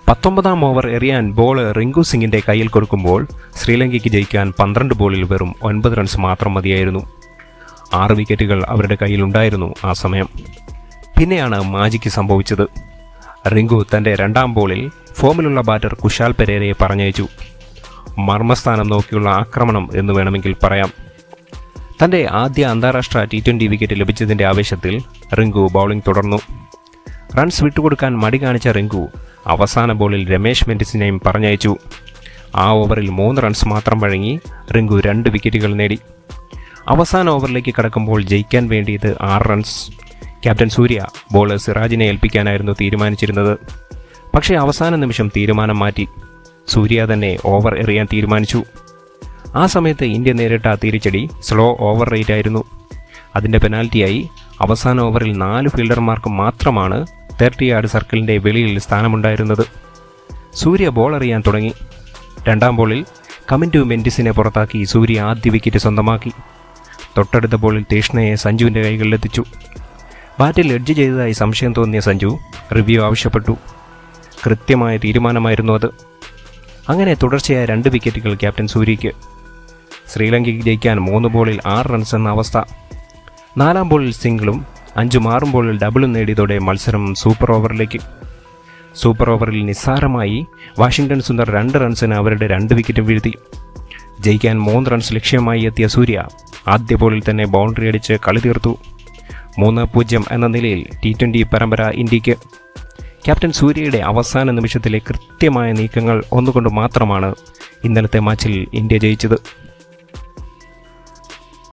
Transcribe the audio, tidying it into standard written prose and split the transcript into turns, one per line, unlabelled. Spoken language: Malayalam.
19-ാം ഓവർ എറിയാൻ ബോൾ റിങ്കു സിംഗിൻ്റെ കയ്യിൽ കൊടുക്കുമ്പോൾ ശ്രീലങ്കയ്ക്ക് ജയിക്കാൻ 12 ബോളിൽ വെറും 9 റൺസ് മാത്രം മതിയായിരുന്നു. 6 വിക്കറ്റുകൾ അവരുടെ കയ്യിലുണ്ടായിരുന്നു ആ സമയം. പിന്നെയാണ് മാജിക്ക് സംഭവിച്ചത്. റിങ്കു തൻ്റെ 2-ാം ബോളിൽ ഫോമിലുള്ള ബാറ്റർ കുശാൽ പെരേരയെ പറഞ്ഞയച്ചു. മർമ്മസ്ഥാനം നോക്കിയുള്ള ആക്രമണം എന്ന് വേണമെങ്കിൽ പറയാം. തൻ്റെ ആദ്യ അന്താരാഷ്ട്ര T20 വിക്കറ്റ് ലഭിച്ചതിൻ്റെ ആവേശത്തിൽ റിങ്കു ബൗളിംഗ് തുടർന്നു. റൺസ് വിട്ടുകൊടുക്കാൻ മടി കാണിച്ച റിങ്കു അവസാന ബോളിൽ രമേശ് മെൻഡിസിനെയും പറഞ്ഞയച്ചു. ആ ഓവറിൽ 3 റൺസ് മാത്രം വഴങ്ങി റിങ്കു 2 വിക്കറ്റുകൾ നേടി. അവസാന ഓവറിലേക്ക് കടക്കുമ്പോൾ ജയിക്കാൻ വേണ്ടിയത് 6 റൺസ്. ക്യാപ്റ്റൻ സൂര്യ ബോളർ സിറാജിനെ ഏൽപ്പിക്കാനായിരുന്നു തീരുമാനിച്ചിരുന്നത്. പക്ഷേ അവസാന നിമിഷം തീരുമാനം മാറ്റി. സൂര്യ തന്നെ ഓവർ എറിയാൻ തീരുമാനിച്ചു. ആ സമയത്ത് ഇന്ത്യ നേരിട്ട തിരിച്ചടി സ്ലോ ഓവർ റേറ്റ് ആയിരുന്നു. അതിൻ്റെ പെനാൽറ്റിയായി അവസാന ഓവറിൽ 4 ഫീൽഡർമാർക്ക് മാത്രമാണ് 30 യാർഡ് സർക്കിളിൻ്റെ വെളിയിൽ സ്ഥാനമുണ്ടായിരുന്നത്. സൂര്യ ബോൾ എറിയാൻ തുടങ്ങി. 2-ാം ബോളിൽ കമിൻറ്റു മെൻഡിസിനെ പുറത്താക്കി സൂര്യ ആദ്യ വിക്കറ്റ് സ്വന്തമാക്കി. തൊട്ടടുത്ത ബോളിൽ തീഷ്ണയെ സഞ്ജുവിൻ്റെ കൈകളിലെത്തിച്ചു. ബാറ്റിൽ എഡ്ജ് ചെയ്തതായി സംശയം തോന്നിയ സഞ്ജു റിവ്യൂ ആവശ്യപ്പെട്ടു. കൃത്യമായ തീരുമാനമായിരുന്നു അത്. അങ്ങനെ തുടർച്ചയായ 2 വിക്കറ്റുകൾ ക്യാപ്റ്റൻ സൂര്യയ്ക്ക്. ശ്രീലങ്കയ്ക്ക് ജയിക്കാൻ 3 ബോളിൽ 6 റൺസ് എന്ന അവസ്ഥ. 4-ാം ബോളിൽ സിംഗിളും 5ഉം 6ഉം ബോളിൽ ഡബിളും നേടിയതോടെ മത്സരം സൂപ്പർ ഓവറിലേക്ക്. സൂപ്പർ ഓവറിൽ നിസ്സാരമായി വാഷിംഗ്ടൺ സുന്ദർ 2 റൺസിന് അവരുടെ 2 വിക്കറ്റും വീഴ്ത്തി. ജയിക്കാൻ 3 റൺസ് ലക്ഷ്യമായി എത്തിയ സൂര്യ ആദ്യ ബോളിൽ തന്നെ ബൗണ്ടറി അടിച്ച് കളി തീർത്തു. 3-0 എന്ന നിലയിൽ T20 പരമ്പര ഇന്ത്യക്ക്. ക്യാപ്റ്റൻ സൂര്യയുടെ അവസാന നിമിഷത്തിലെ കൃത്യമായ നീക്കങ്ങൾ ഒന്നുകൊണ്ട് മാത്രമാണ് ഇന്നലത്തെ മാച്ചിൽ ഇന്ത്യ ജയിച്ചത്.